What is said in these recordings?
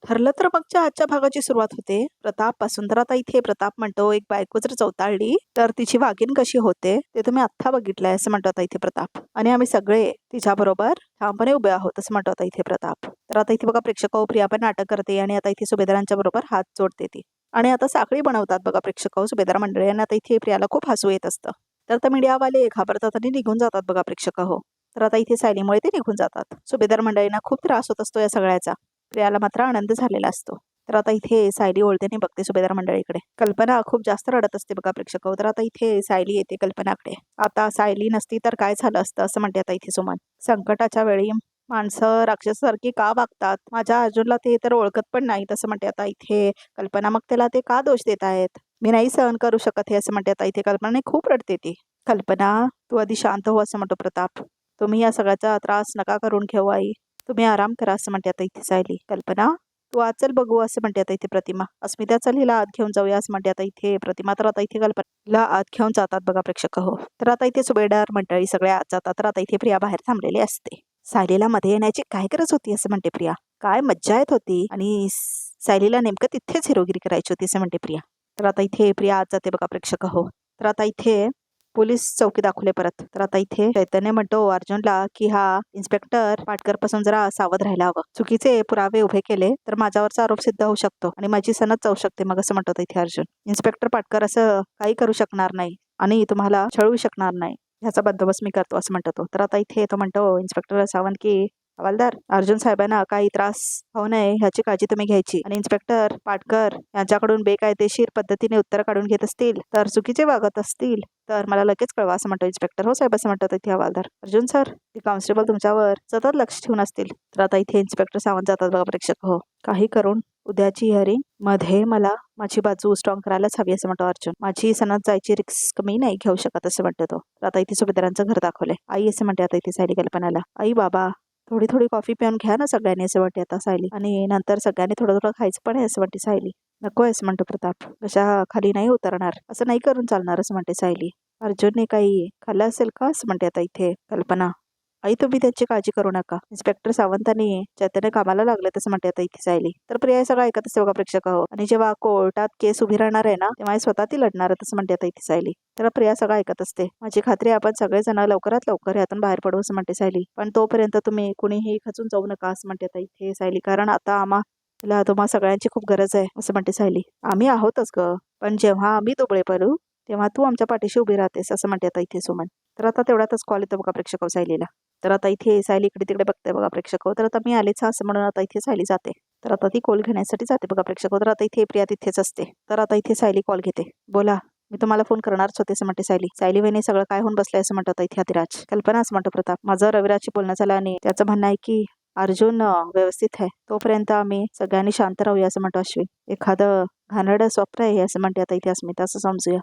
ठरलं तर मगच्या आजच्या भागाची सुरुवात होते प्रताप पासून. तर आता इथे प्रताप म्हणतो, एक बायको जर चवताळली तर तिची वागीण कशी होते ते तुम्ही आत्ता बघितलंय असं म्हणतो आता इथे प्रताप. आणि आम्ही सगळे तिच्याबरोबर ठामपणे उभे आहोत असं म्हणतो आता इथे प्रताप. तर आता इथे बघा प्रेक्षक प्रिया पण नाटक करते आणि आता इथे सुभेदारांच्या बरोबर हात जोडते ती. आणि आता साखळी बनवतात बघा प्रेक्षक सुभेदार मंडळी. आणि आता इथे प्रियाला खूप हसू येत असतं. तर आता मीडियावाले घाबरतात आणि निघून जातात बघा प्रेक्षक हो. तर आता इथे सायलीमुळे ते निघून जातात. सुभेदार मंडळींना खूप त्रास होत असतो या सगळ्याचा. प्रियाला मात्र आनंद झालेला असतो. तर आता इथे सायली ओळतेने बघते सुभेदार मंडळीकडे. कल्पना खूप जास्त रडत असते बघा प्रेक्षक. तर आता इथे सायली येते कल्पनाकडे. आता सायली नसती तर काय झालं असतं असं म्हणते आता इथे सुमन. संकटाच्या वेळी माणसं राक्षसासारखी का वागतात, माझ्या अर्जुनला ते तर ओळखत पण नाही तसं म्हणते आता इथे कल्पना. मग त्याला ते का दोष देत आहेत, मी नाही सहन करू शकत हे असं म्हणते आता इथे कल्पना. खूप रडते ती. कल्पना तू आधी शांत हो असं म्हणतो प्रताप. तुम्ही या सगळ्याचा त्रास नका करून घेऊ आई, तुम्ही आराम करा असं म्हणते आता इथे सायली. कल्पना तू आज चल बघू असं म्हणते आता इथे प्रतिमा. अस्मिता चल हिला आत घेऊन जाऊया असं म्हणते आता इथे प्रतिमा. तर आता इथे कल्पनाला आत घेऊन जातात बघा प्रेक्षक हो. तर आता इथे सुभेदार मंडळी सगळे आत जातात. तर आता इथे प्रिया बाहेर थांबलेली असते. सायलीला मध्ये येण्याची काय गरज होती असं म्हणते प्रिया. काय मज्जा येत होती आणि सायलीला नेमकं तिथेच हिरोगिरी करायची होती असं म्हणते प्रिया. तर आता इथे प्रिया आत जाते बघा प्रेक्षक हो. तर आता इथे पोलीस चौकी दाखवले परत. तर आता इथे चैतन्य म्हणतो अर्जुनला की हा इन्स्पेक्टर पाटकर पासून जरा सावध राहायला हवं. चुकीचे पुरावे उभे केले तर माझ्यावरचा आरोप सिद्ध होऊ शकतो आणि माझी सनद जाऊ शकते मग असं म्हणतो इथे अर्जुन. इन्स्पेक्टर पाटकर असं काही करू शकणार नाही आणि तुम्हाला छळू शकणार नाही, ह्याचा बंदोबस्त मी करतो असं म्हणतो तो. तर आता इथे तो म्हणतो इन्स्पेक्टर सावंत की हवालदार अर्जुन साहेबांना काही त्रास होऊ नये ह्याची काळजी तुम्ही घ्यायची. आणि इन्स्पेक्टर पाटकर यांच्याकडून बेकायदेशीर पद्धतीने उत्तर काढून घेत असतील तर चुकीचे वागत असतील तर मला लगेच कळवा असं म्हणतो इन्स्पेक्टर. हो साहेब असं म्हणतात इथे हवालदार. अर्जुन सर ती कॉन्स्टेबल तुमच्यावर सतत लक्ष ठेवून असतील. तर आता इथे इन्स्पेक्टर सावंत जातात बघा प्रेक्षक हो. काही करून उद्याची हिअरिंग मध्ये मला माझी बाजू स्ट्रॉंग करायलाच हवी असं म्हणतो अर्जुन. माझी सनद जायची रिस्क मी नाही घेऊ शकत असं म्हणतो तो. तर आता इथे सुभेदारांचं घर दाखवले. आई असं म्हणते आता इथे सायली कल्पनाला. आई बाबा थोडी थोडी कॉफी पिऊन घ्या ना सगळ्यांनी असं वाटते आता सायली. आणि नंतर सगळ्यांनी थोडं थोडं खायचं पण आहे असं वाटते सायली. नको आहे असं म्हणतो प्रताप. कशा खाली नाही उतरणार, असं नाही करून चालणार असं म्हणते सायली. अर्जुनने काही खाल्लं असेल का असं म्हणते आता इथे कल्पना. आई तुम्ही त्यांची काळजी करू नका, इन्स्पेक्टर सावंतांनी चैतन्य कामाला लागले तसं म्हणते आता इथे सायली. तर प्रिया सगळं ऐकत असते बघा प्रेक्षक हो. आणि जेव्हा कोर्टात केस उभी राहणार आहे ना तेव्हा स्वतः ती लढणार आहे तसं म्हणते आता इथे सायली. तर प्रिया सगळं ऐकत असते. माझी खात्री आपण सगळेजण लवकरात लवकर यातून बाहेर पडू असं म्हणते सायली. पण तोपर्यंत तुम्ही कुणीही खचून जाऊ नका असं म्हणते आता इथे सायली. कारण आता तुम्हा सगळ्यांची खूप गरज आहे असं म्हणते सायली. आम्ही आहोतच ग, पण जेव्हा आम्ही दुबळे पडू तेव्हा तू आमच्या पाठीशी उभी राहतेस असं म्हणते आता इथे सुमन. तर आता तेवढ्यातच कॉल येतो बघा प्रेक्षक सायलीला. तर आता इथे सायली इकडे तिकडे बघते बघा प्रेक्षक. तर आता मी आलेच असं म्हणून आता इथे सायली जाते. तर आता ती कॉल घेण्यासाठी जाते बघा प्रेक्षक. तर आता इथे प्रिया तिथेच असते. तर आता इथे सायली कॉल घेते. बोला, मी तुम्हाला फोन करणारच होते असं म्हणते सायली. सायली वहिनी सगळं काय होऊन बसलंय असं म्हणतात इथे अधिराज. कल्पना असं म्हणतो प्रताप. माझं रविराजची बोलणं झालं आणि त्याचं म्हणणं आहे की अर्जुन व्यवस्थित आहे, तोपर्यंत आम्ही सगळ्यांनी शांत राहूया असं म्हणतो अश्विन. एखादं घाणेरडं स्वप्न आहे असं म्हणते आता इथे अस्मिता. असं समजूया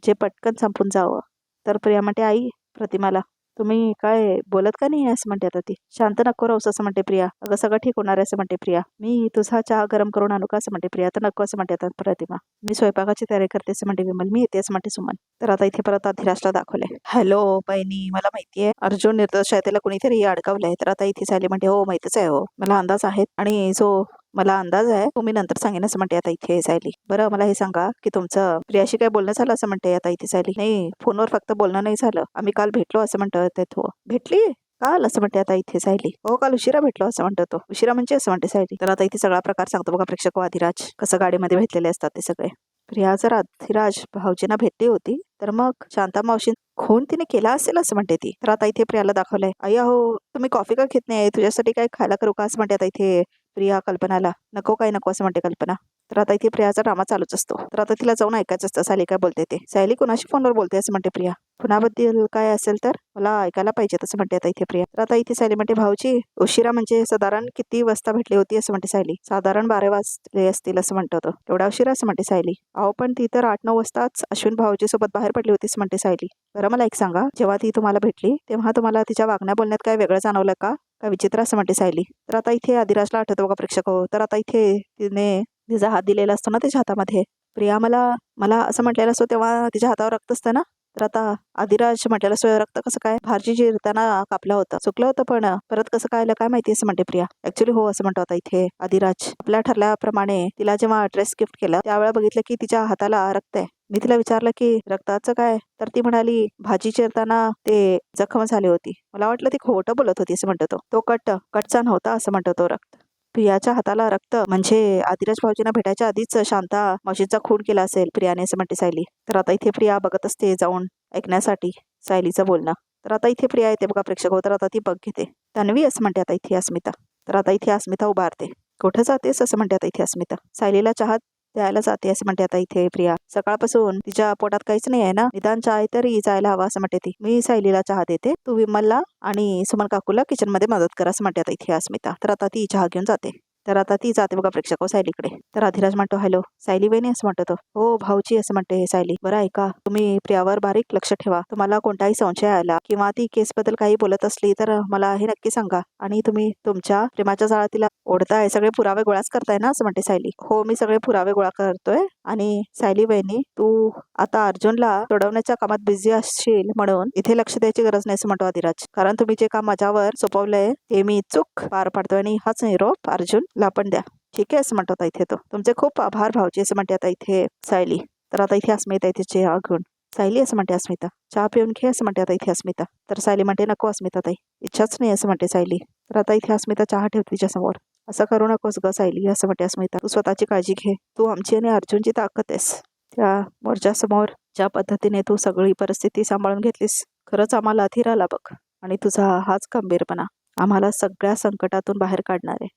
जे पटकन संपून जावं. तर प्रिया म्हणते आई प्रतिमाला तुम्ही काय बोलत का नाही असं म्हणते आता ती. शांत नको राहूस असं म्हणते प्रिया. अगं सगळं ठीक होणार आहे असं म्हणते प्रिया. मी तुझा चहा गरम करून आणू का असं म्हणते प्रिया. तर नको असं म्हणते आता प्रतिमा. मी स्वयंपाकाची तयारी करते असं म्हणते विमल. मी येते असं म्हणते सुमन. तर आता इथे परत अधिराजला दाखवले. हॅलो बहिणी, मला माहितीये अर्जुन निर्दोष आहे, त्याला कुणीतरी अडकवलंय. तर आता इथे सायली म्हणते हो माहितच आहे हो, मला अंदाज आहे आणि जो मला अंदाज आहे तुम्ही नंतर सांगेन असं म्हणते आता इथे सायली. बरं मला हे सांगा की तुमचं प्रियाशी काय बोलणं झालं असं म्हणते आता इथे सायली. नाही फोनवर फक्त बोलणं नाही झालं, आम्ही काल भेटलो असं म्हणतो तो. भेटली काल असं म्हणते आता इथे सायली. हो काल उशिरा भेटलो असं म्हणतो तो. उशिरा म्हणजे असं म्हणते सायली. तर आता इथे सगळा प्रकार सांगतो बघा प्रेक्षक अधिराज. कसं गाडीमध्ये भेटलेले असतात ते सगळे. प्रिया जर अधिराज भाऊजींना भेटली होती तर मग शांता मावशी खून तिने केला असेल असं म्हणते ती. तर आता इथे प्रियाला दाखवलंय. आई अहो तुम्ही कॉफी का घेत नाही, तुझ्यासाठी काय खायला करू का असं म्हणते आता इथे प्रिया कल्पनाला. नको काय नको असं म्हणते कल्पना. तर आता इथे प्रियाचा ड्रामा चालूच असतो. तर आता तिला जाऊन ऐकायचं असतं सायली काय बोलते ते. सायली कुणाशी फोनवर बोलते असं म्हणते प्रिया. कुणाबद्दल काय असेल तर मला ऐकायला पाहिजे असं म्हणते आता इथे प्रिया. तर आता इथे सायली म्हणते भाऊजी उशिरा म्हणजे साधारण किती वाजता भेटली होती असं म्हणते सायली. साधारण 12 वाजले असतील असं म्हणतो तो. एवढा उशिरा असं म्हणते सायली. अहो पण ती तर 8-9 वाजताच अश्विन भाऊजी सोबत बाहेर पडली होतीच म्हणते सायली. बरं मला एक सांगा, जेव्हा ती तुम्हाला भेटली तेव्हा तुम्हाला तिच्या वागण्या बोलण्यात काय वेगळं जाणवलं का विचित्र असं म्हणते सायली. तर आता इथे अधिराजला आठवतो बघा प्रेक्षक हो. तर आता इथे तिने तिचा हात दिलेला असतो ना त्याच्या हातामध्ये. प्रिया मला मला असं म्हटलेलं असतो तेव्हा तिच्या हातावर रक्त असतं ना. तर आता आदिराज म्हटल्याला रक्त कसं काय भाजी चिरताना कापलं होतं, चुकलं होतं, पण परत कसं काय आलं काय माहिती असं म्हणते प्रिया. ऍक्च्युली हो असं म्हणतो आता इथे आदिराज. आपल्या ठरल्याप्रमाणे तिला जेव्हा ड्रेस गिफ्ट केलं त्यावेळेला बघितलं की तिच्या हाताला रक्त आहे. मी तिला विचारलं की रक्ताचं काय, तर ती म्हणाली भाजी चिरताना ते जखम झाली होती. मला वाटलं ती खोटं बोलत होती असं म्हणतो तो कटचा नव्हता असं म्हणतो तो रक्त. प्रियाच्या हाताला रक्त म्हणजे आदिराज भाऊजींना भेटायच्या आधीच शांता मावशीचा खून केला असेल प्रियाने असं म्हणते सायली. तर आता इथे प्रिया बघत असते जाऊन ऐकण्यासाठी सायलीचं बोलणं. तर आता इथे प्रिया येते बघा प्रेक्षक हो. तर आता ती बघ घेते. तन्वी असं म्हणते आता इथे अस्मिता. तर आता इथे अस्मिता उभारते. कुठं जातेस असं म्हणते आता इथे अस्मिता. सायलीला चहा द्यायला जाते असं म्हणते आता इथे प्रिया. सकाळपासून तिच्या पोटात काहीच नाही आहे ना, निदान चहा तरी जायला हवा असं म्हणते ती. मी सायलीला चहा देते, तू विमलला आणि सुमन काकूला किचन मध्ये मदत करा असं म्हणते आता इथे अस्मिता. तर आता ती चहा घेऊन जाते. तर आता ती जाते बघा प्रेक्षक सायलीकडे. तर आधिराज म्हणतो हॅलो सायली वहिनी असं म्हणतो तो. हो भाऊजी असं म्हणते सायली. बरं ऐका, तुम्ही प्रियावर बारीक लक्ष ठेवा. तुम्हाला कोणताही संशय आला किंवा ती केस बद्दल काही बोलत असली तर मला हे नक्की सांगा. आणि तुम्ही तुमच्या प्रेमाच्या जाळात तिला ओढताय, सगळे पुरावे गोळाच करताय ना असं म्हणते सायली. हो मी सगळे पुरावे गोळा करतोय. आणि सायली वहिनी तू आता अर्जुनला सोडवण्याच्या कामात बिझी असशील म्हणून इथे लक्ष द्यायची गरज नाही असं म्हणतो आधिराज. कारण तुम्ही जे काम माझ्यावर सोपवलंय ते मी चूक पार पाडतोय आणि हाच निरोप अर्जुनला पण द्या. ठीक आहे असं म्हणतो आता इथे तो. तुमचे खूप आभार भाऊजी असं म्हणते आता इथे सायली. तर आता इथे अस्मिता इथे चहा घेऊन. सायली असं म्हणते अस्मिता चहा पिऊन घे असं म्हणते आता इथे अस्मिता. तर सायली म्हणते नको अस्मिता ताई, इच्छाच नाही असं म्हणते सायली. तर आता इथे अस्मिता चहा ठेवते तिच्या समोर. असं करू नकोस ग सायली असं म्हणते अस्मिता. तू स्वतःची काळजी घे, तू आमची आणि अर्जुनची ताकद आहेस. त्या मोर्चासमोर ज्या पद्धतीने तू सगळी परिस्थिती सांभाळून घेतलीस, खरंच आम्हाला धीर आला बघ. आणि तुझा हाच खंबीरपणा आम्हाला सगळ्या संकटातून बाहेर काढणार आहे.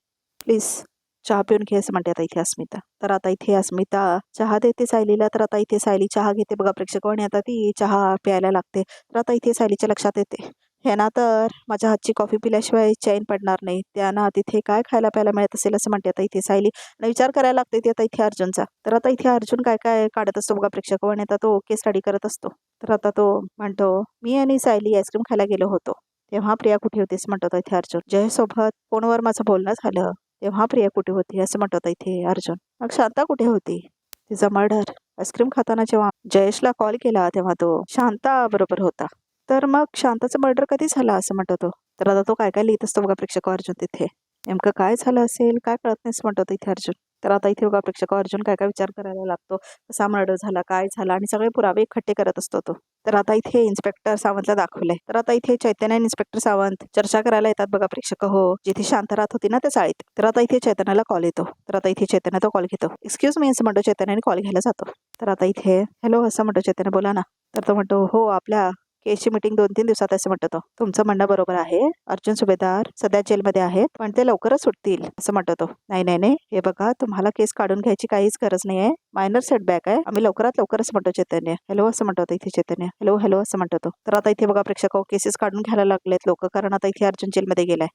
प्लीज चहा पिऊन घे असं म्हणते आता इथे अस्मिता. तर आता इथे अस्मिता चहा देते सायलीला. तर आता इथे सायली चहा घेते बघा प्रेक्षक आणि आता ती चहा प्यायला लागते. तर आता इथे सायलीच्या लक्षात येते ह्यांना तर माझ्या हातची कॉफी पिल्याशिवाय चैन पडणार नाही, त्यांना तिथे काय खायला प्यायला मिळत असेल असं म्हणते आता इथे सायली. आणि विचार करायला लागते ती आता इथे अर्जुनचा. तर आता इथे अर्जुन काय काय काढत असतो बघा प्रेक्षक आणि आता तो ओके स्टडी करत असतो. तर आता तो म्हणतो मी आणि सायली आईस्क्रीम खायला गेलो होतो तेव्हा प्रिया कुठे होतीस म्हणतो इथे अर्जुन. जय सोबत फोनवर माझं बोलणं झालं तेव्हा प्रिया कुठे होती असं म्हणतो इथे अर्जुन. मग शांता कुठे होती, तिचा मर्डर आईस्क्रीम खाताना जेव्हा जयेशला कॉल केला तेव्हा तो शांता बरोबर होता. तर मग शांताचं मर्डर कधी झाला असं म्हणतो तो. तर आता तो काय काय लिहित असतो बघा प्रेक्षक अर्जुन तिथे. नेमकं काय झालं असेल काय कळत नाही असं म्हणतो इथे अर्जुन. तर आता इथे बघा प्रेक्षक अर्जुन काय काय विचार करायला लागतो, कसा मर्डर झाला काय झाला आणि सगळे पुरावे इकट्ठे करत असतो तो. तर आता इथे इन्स्पेक्टर सावंतला दाखवलंय. तर आता इथे चैतन्य आणि इन्स्पेक्टर सावंत चर्चा करायला येतात बघा प्रेक्षक हो, जिथे शांत राहत होती ना त्या चाळीत. तर आता इथे चैतन्याला कॉल येतो. तर आता इथे चैतन्य तो कॉल घेतो. एक्सक्यूज मी असं म्हणतो चैतन्याने कॉल घ्यायला जातो. तर आता इथे हॅलो असं म्हणतो चैतन्य बोला ना. तर तो म्हणतो हो आपल्या केसची मीटिंग 2-3 दिवसात असं म्हणतो तो. तुमचं म्हणणं बरोबर आहे, अर्जुन सुभेदार सध्या जेलमध्ये आहेत पण ते लवकरच सुटतील असं म्हणतो तो. नाही नाही नाही हे बघा तुम्हाला केस काढून घ्यायची काहीच गरज नाही आहे, मायनर सेटबॅक आहे, आम्ही लवकरात लवकर असं म्हणतो चैतन्य. हॅलो असं म्हणतो इथे चैतन्य. हॅलो हॅलो असं म्हणतो तो. तर आता इथे बघा प्रेक्षक केसेस काढून घ्यायला लागलेत लोक, कारण आता इथे अर्जुन जेलमध्ये गेलाय.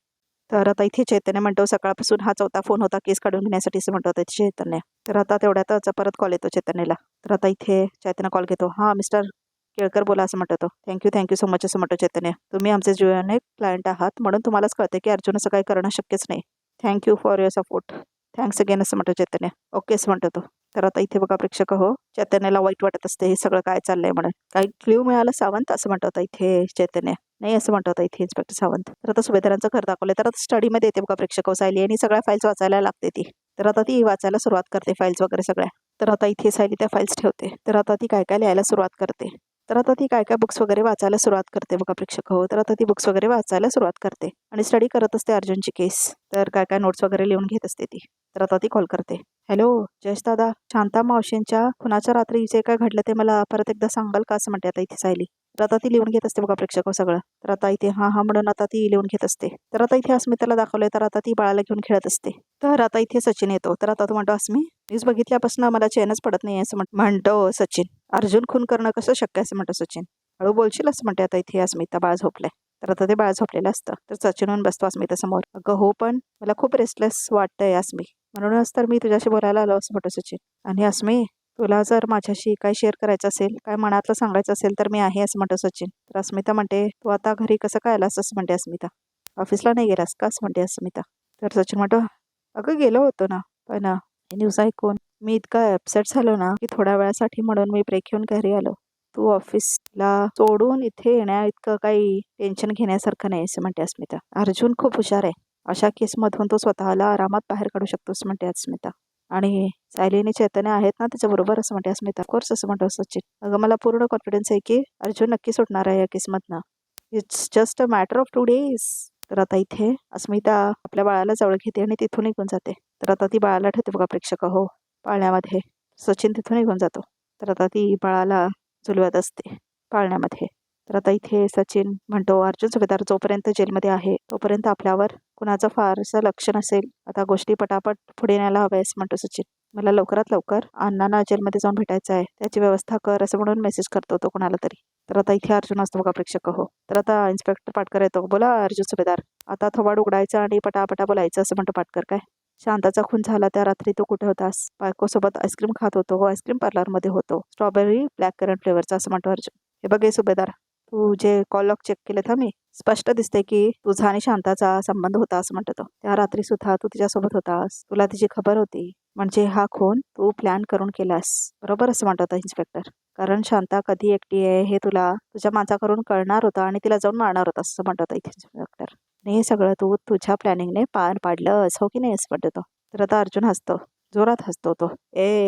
तर आता इथे चैतन्य म्हणतो सकाळपासून हा 4था फोन होता केस काढून घेण्यासाठी असं म्हणतो चैतन्य. तर आता तेवढ्यातच परत कॉल येतो चैतन्यला. तर आता इथे चैतन्य कॉल घेतो. हा मिस्टर केळकर बोला असं म्हणतो तो. थँक्यू सो मच असं म्हणतो चैतन्य. तुम्ही आमचे जीवनाने क्लायंट आहात म्हणून तुम्हालाच कळते की अर्जुन असं काही करणं शक्यच नाही. Thank you for your support. Thanks again असं म्हणतो चैतन्य. ओके असं म्हणतो तो. तर आता इथे बघा प्रेक्षक हो चैतन्याला वाईट वाटत असते हे सगळं काय चाललंय म्हणून. काही क्ल्यू मिळालं सावंत असं म्हणतो इथे चैतन्य. नाही असं म्हणतो इथे इन्स्पेक्टर सावंत. तर आता सुभेदारांचं घर दाखवलंय. तर आता स्टडीमध्ये येते बघा प्रेक्षक सायली आणि सगळ्या फाईल्स वाचायला लागते ती. तर आता ती वाचायला सुरुवात करते फाईल्स वगैरे सगळ्या. तर आता इथे सायली त्या फाईल्स ठेवते. तर आता ती काय काय लिहायला सुरुवात करते. तर आता ती काय काय बुक्स वगैरे वाचायला सुरुवात करते बघा प्रेक्षक हो. तर आता ती बुक्स वगैरे वाचायला सुरुवात करते आणि स्टडी करत असते अर्जुनची केस. तर काय काय नोट्स वगैरे लिहून घेत असते ती. तर आता ती कॉल करते. हॅलो जयेश दादा, शांता मावशींच्या खुनाच्या रात्री जे काय घडलं ते मला परत एकदा सांगाल का असं म्हणते आता इथे सायली. तर आता ती लिहून घेत असते बघा प्रेक्षक सगळं. तर आता इथे हा हा म्हणून आता ती लिहून घेत असते. तर आता इथे अस्मिताला दाखवलंय. तर आता ती बाळाला घेऊन खेळत असते. तर आता इथे सचिन येतो. तर आता तो म्हणतो अस्मी न्यूज बघितल्यापासून मला चैनच पडत नाही असं म्हणतो सचिन. अर्जुन खून करणं कसं शक्य असं म्हणतो सचिन. हळू बोलशील असं म्हणते आता इथे अस्मिता. बाळ झोपलंय. तर आता ते बाळ झोपलेलं असतं. तर सचिन होऊन बसतो अस्मिता समोर. अगं हो पण मला खूप रेस्टलेस वाटतंय अस्मी, म्हणूनच तर मी तुझ्याशी बोलायला आलो असं म्हणतो सचिन. आणि अस्मी तुला जर माझ्याशी काय शेअर करायचं असेल, काय मनातलं सांगायचं असेल तर मी आहे असं म्हणतो सचिन. तर अस्मिता म्हणते तू आता घरी कसं काय आलास असं म्हणते अस्मिता. ऑफिसला नाही गेलास का असं म्हणते अस्मिता. तर सचिन म्हणतो अगं गेलो होतो ना, पण न्यूज ऐकून मी इतका अपसेट झालो ना की थोड्या वेळासाठी म्हणून मी ब्रेक घेऊन घरी आलो. तू ऑफिसला सोडून इथे येण्या इतकं काही टेन्शन घेण्यासारखं नाही असं म्हणते अस्मिता. अर्जुन खूप हुशार आहे. अशा केसमधून तो स्वतःला आरामात बाहेर काढू शकतोस म्हणते अस्मिता. आणि सायली आणि चैतन्य आहेत ना त्याच्याबरोबर असं म्हणते अस्मिता. ऑफकोर्स असं म्हणतो सचिन. अगं मला पूर्ण कॉन्फिडन्स आहे की अर्जुन नक्की सुटणार आहे या केसमधनं. It's just a matter of 2 days. तर आता इथे अस्मिता आपल्या बाळाला जवळ घेते आणि तिथून निघून जाते. तर आता ती बाळाला ठेवते बघा प्रेक्षक हो पाळण्यामध्ये. सचिन तिथून निघून जातो. तर आता ती बाळाला झुलवत असते पाळण्यामध्ये. तर आता इथे सचिन म्हणतो अर्जुन सुभेदार जोपर्यंत जेलमध्ये आहे तोपर्यंत आपल्यावर कुणाचं फारसं लक्ष नसेल. आता गोष्टी पटापट पुढे न्यायला हव्यास म्हणतो सचिन. मला लवकरात लवकर अण्णांना जेलमध्ये जाऊन भेटायचं आहे. त्याची व्यवस्था कर असं म्हणून मेसेज करतो तो कोणाला तरी. तर आता इथे अर्जुन असतो बघा प्रेक्षक हो. तर आता इन्स्पेक्टर पाटकर येतो. बोला अर्जुन सुभेदार. आता थोबाड उघडायचं आणि पटापटा बोलायचं असं म्हणतो पाटकर. काय शांताचा खून झाला त्या रात्री तू कुठे होतास? बायकोसोबत आईस्क्रीम खात होतो. आईस्क्रीम पार्लरमध्ये होतो. स्ट्रॉबेरी ब्लॅक करंट फ्लेवरचा असं म्हणतो अर्जुन. हे बघ सुभेदार तू जे कॉल लॉग चेक केलेत मी स्पष्ट दिसते की तुझा आणि शांताचा संबंध होता असं म्हणतो तो. त्या रात्री सुद्धा तू तिच्यासोबत होतास. तुला तिची खबर होती. म्हणजे हा खून तू प्लॅन करून केलास बरोबर असं म्हणतो होता इन्स्पेक्टर. कारण शांता कधी एकटी आहे हे तुला तुझ्या माणसाकडून कळणार होतं आणि तिला जाऊन मारणार होता असं म्हणतो होता इन्स्पेक्टर. हे सगळं तू तुझ्या प्लॅनिंगने पार पाडलंस हो की नाही असं म्हणतो तो. तर आता अर्जुन हसतो. जोरात हसतो तो.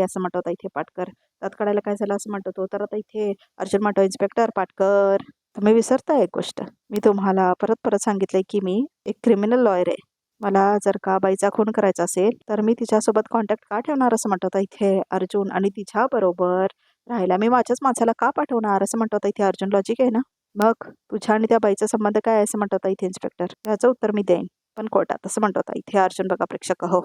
असं म्हणतो होता इथे पाटकर. दात काढायला काय झालं असं म्हणतो तो. तर आता इथे अर्जुन म्हणतो इन्स्पेक्टर पाटकर तुम्ही विसरता एक गोष्ट. मी तुम्हाला परत परत सांगितलंय की मी एक क्रिमिनल लॉयर आहे. मला जर का बाईचा खून करायचा असेल तर मी तिच्यासोबत कॉन्टॅक्ट का ठेवणार असं म्हणतो होता इथे अर्जुन. आणि तिच्या बरोबर राहायला मी माझ्याच माणसाला का पाठवणार असं म्हणतो होता इथे अर्जुन. लॉजिक आहे ना. मग तुझ्या आणि त्या बाईचा संबंध काय आहे असं म्हणतो होता इथे इन्स्पेक्टर. त्याचं उत्तर मी देईन पण कोर्टात असं म्हणतो होता इथे अर्जुन. बघा प्रेक्षक हो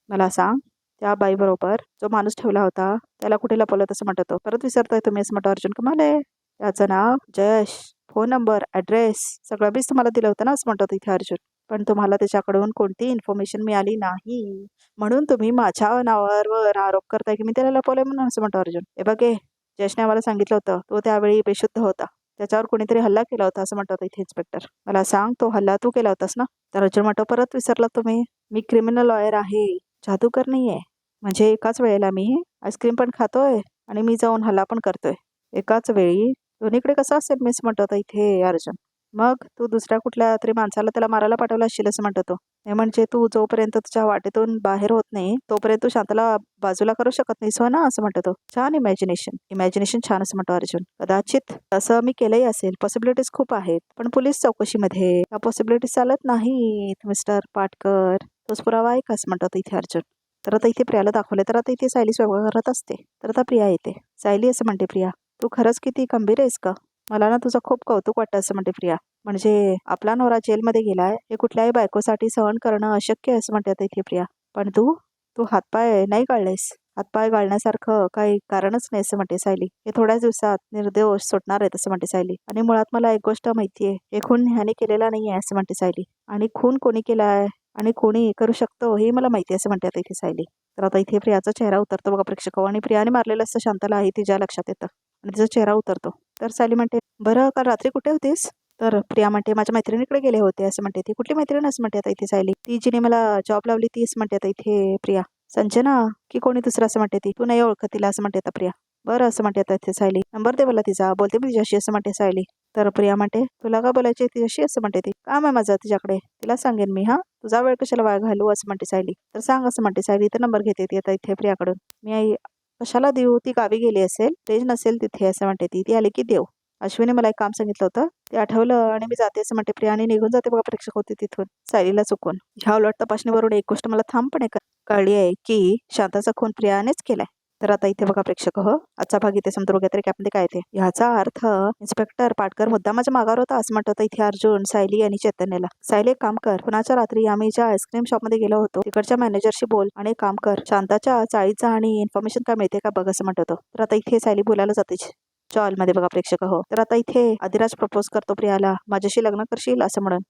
मला सांग त्या बाईबरोबर जो माणूस ठेवला होता त्याला कुठे लपवलं असं म्हणतो तो. परत विसरताय तुम्ही असं म्हणतो अर्जुन. कमाल आहे. त्याचं नाव जयश फोन नंबर ॲड्रेस सगळं बीच तुम्हाला दिलं होतं ना असं म्हणतो इथे अर्जुन. पण तुम्हाला त्याच्याकडून कोणती इन्फॉर्मेशन मिळाली नाही म्हणून तुम्ही माझ्या नावावर आरोप करताय की मी त्याला लपवलंय म्हणून असं म्हणतो अर्जुन. हे बघे जयशने आम्हाला सांगितलं होतं तो त्यावेळी बेशुद्ध होता. त्याच्यावर कोणीतरी हल्ला केला होता असं म्हणतो इथे इन्स्पेक्टर. मला सांग तो हल्ला तू केला होतास ना. तर अर्जुन म्हणतो परत विसरला तुम्ही. मी क्रिमिनल लॉयर आहे जादूकर नाही आहे. म्हणजे एकाच वेळेला मी आईस्क्रीम पण खातोय आणि मी जाऊन हल्ला पण करतोय एकाच वेळी. दोन्हीकडे कसं असेल मिस म्हणतो होता इथे अर्जुन. मग तू दुसऱ्या कुठल्या तरी माणसाला त्याला मारायला पाठवलं असशील असं म्हणतो तो. हे म्हणजे तू जोपर्यंत तुझ्या वाटेतून बाहेर होत नाही तोपर्यंत तू शांताला बाजूला करू शकत नाहीस हो ना असं म्हणतो तो. छान इमॅजिनेशन छान असं म्हणतो अर्जुन. कदाचित असं मी केलंही असेल. पॉसिबिलिटीज खूप आहेत पण पोलीस चौकशीमध्ये या पॉसिबिलिटीज चालत नाहीत मिस्टर पाटकर. तोच पुरावा आहे का असं म्हणतो इथे अर्जुन. तर आता इथे प्रियाला दाखवले. तर आता इथे सायली स्वयंपाक करत असते. तर आता प्रिया येते. सायली असं म्हणते प्रिया तू खरंच किती खंबीर आहेस का. मला ना तुझं खूप कौतुक वाटतं असं म्हणते प्रिया. म्हणजे आपला नवरा जेलमध्ये गेलाय हे कुठल्याही बायकोसाठी सहन करणं अशक्य आहे असं म्हणते इथे प्रिया. पण तू तू हातपाय नाही गाळलेस. हातपाय गाळण्यासारखं काही कारणच नाही असं म्हणते सायली. हे थोड्याच दिवसात निर्दोष सुटणार आहेत असं म्हणते सायली. आणि मुळात मला एक गोष्ट माहितीये हे खून ह्याने केलेला नाहीये असं म्हणते सायली. आणि खून कोणी केलाय आणि कोणी करू शकतो हे मला माहिती असं म्हणते आता इथे सायली. तर आता इथे प्रियाचा चेहरा उतरतो बघा प्रेक्षक. आणि प्रियाने मारलेलं असं शांताला हे तिच्या लक्षात येतं आणि तिचा चेहरा उतरतो. तर सायली म्हणते बरं काल रात्री कुठे होतीस. तर प्रिया म्हणते माझ्या मैत्रिणीकडे गेले होते असं म्हणते ती. कुठली मैत्रीण असं म्हणते आता इथे सायली. ती जिने मला जॉब लावली ती असं म्हणते आता इथे प्रिया. संजना की कोणी दुसरं असं म्हणते ती. तू नाही ओळखत तिला असं म्हणते आता प्रिया. बरं असं म्हणते आता इथे सायली. नंबर दे मला तिचा बोलते मी तिच्याशी असं म्हणते सायली. तर प्रिया म्हणते तुला का बोलायचे तिच्याशी असं म्हणते ती. काम आहे माझं तिच्याकडे तिला सांगेन मी. तुझा वेळ कशाला वाया घालू असं म्हणते सायली. तर सांग असं म्हणते सायली. तर नंबर घेते ती आता इथे प्रियाकडून. मी कशाला देऊ ती गावी गेली असेल रेंज नसेल तिथे असं म्हणते ती आली की देऊ. अश्विनी मला एक काम सांगितलं होतं ते आठवलं आणि मी जाते असं म्हणते प्रिया आणि निघून जाते बघा प्रेक्षक होते तिथून सायलीला चुकून. ह्या उलट तपासणीवरून एक गोष्ट मला ठामपणे कळली आहे की शांताचा खून प्रियानेच केलाय. तर आता इथे बघा प्रेक्षक हो आजचा भाग इथे समजून घेतले की आपल्याला काय येते. ह्याचा अर्थ इन्स्पेक्टर पाटकर मुद्दा माझ्या मागावर होता असं म्हणत होता इथे अर्जुन सायली आणि चैतन्यला. सायली एक काम कर कुणाच्या रात्री आम्ही ज्या आईस्क्रीम शॉपमध्ये गेलो होतो तिकडच्या मॅनेजरशी बोल आणि काम कर शांताच्या चाळीचा आणि इन्फॉर्मेशन काय मिळते का बघ असं म्हणत होतो. तर आता इथे सायली बोलायला जाते मध्ये बघा प्रेक्षक हो. तर आता इथे अधिराज प्रपोज करतो प्रियाला माझ्याशी लग्न करशील असं म्हणून.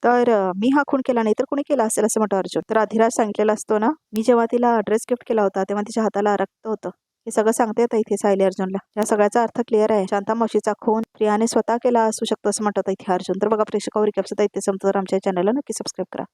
तर मी हा खून केला नाही तर कोणी केला असेल असं म्हणतो अर्जुन. तर अधिराज सांगितलेला असतो ना मी जेव्हा तिला ड्रेस गिफ्ट केला होता तेव्हा तिच्या हाताला रक्त होतं. हे सगळं सांगते आता इथे सायली अर्जुनला. या सगळ्याचा अर्थ क्लिअर आहे. शांता मावशीचा खून प्रियाने स्वतः केला असू शकतो असं म्हणतात इथे अर्जुन. तर बघा प्रेक्षकावर रिकॅप्स इथे संपतो. तर आमच्या चॅनलला नक्की सबस्क्राईब करा.